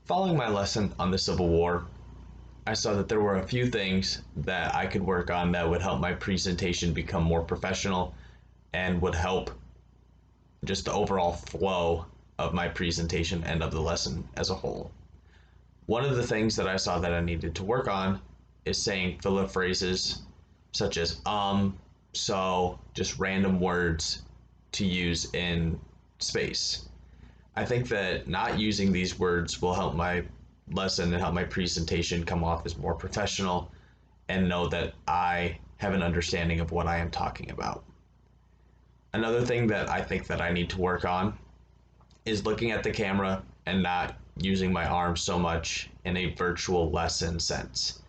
Following my lesson on the Civil War, I saw that there were a few things that I could work on that would help my presentation become more professional and would help just the overall flow of my presentation and of the lesson as a whole. One of the things that I saw that I needed to work on is saying filler phrases such as so, just random words to use in space. I think that not using these words will help my lesson and help my presentation come off as more professional and know that I have an understanding of what I am talking about. Another thing that I think that I need to work on is looking at the camera and not using my arms so much in a virtual lesson sense.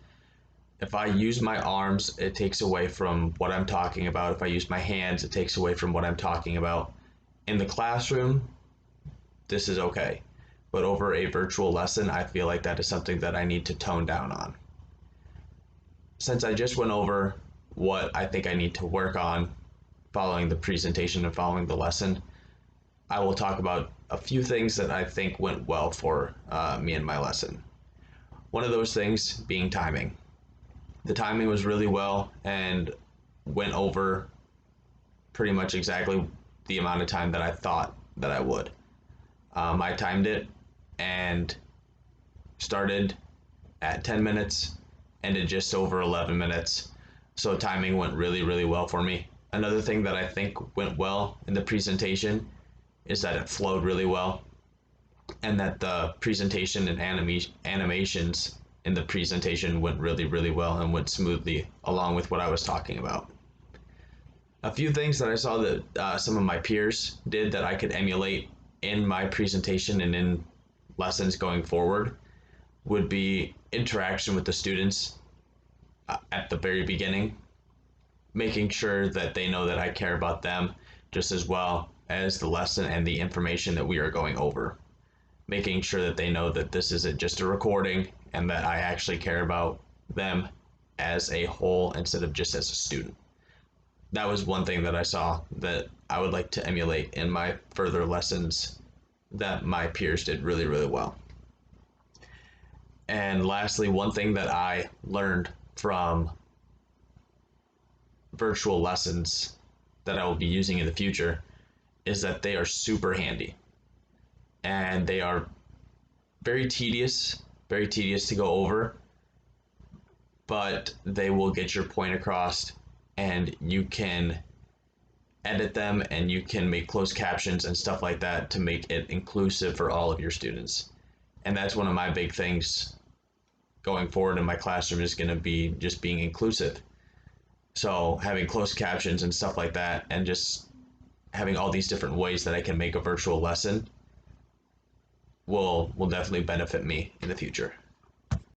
If I use my arms, it takes away from what I'm talking about. If I use my hands, it takes away from what I'm talking about. In the classroom, this is okay. But over a virtual lesson, I feel like that is something that I need to tone down on. Since I just went over what I think I need to work on following the presentation and following the lesson, I will talk about a few things that I think went well for me and my lesson. One of those things being timing. The timing was really well and went over pretty much exactly the amount of time that I thought that I would. I timed it and started at 10 minutes, ended just over 11 minutes. So timing went really, really well for me. Another thing that I think went well in the presentation is that it flowed really well and that the presentation and animations in the presentation went really, really well and went smoothly along with what I was talking about. A few things that I saw that some of my peers did that I could emulate in my presentation and in lessons going forward would be interaction with the students at the very beginning, making sure that they know that I care about them just as well as the lesson and the information that we are going over. Making sure that they know that this isn't just a recording and that I actually care about them as a whole instead of just as a student. That was one thing that I saw that I would like to emulate in my further lessons that my peers did really, really well. And lastly, one thing that I learned from virtual lessons that I will be using in the future is that they are super handy and they are very tedious to go over, but they will get your point across and you can edit them and you can make closed captions and stuff like that to make it inclusive for all of your students. And that's one of my big things going forward in my classroom is going to be just being inclusive. So having closed captions and stuff like that and just having all these different ways that I can make a virtual lesson will definitely benefit me in the future.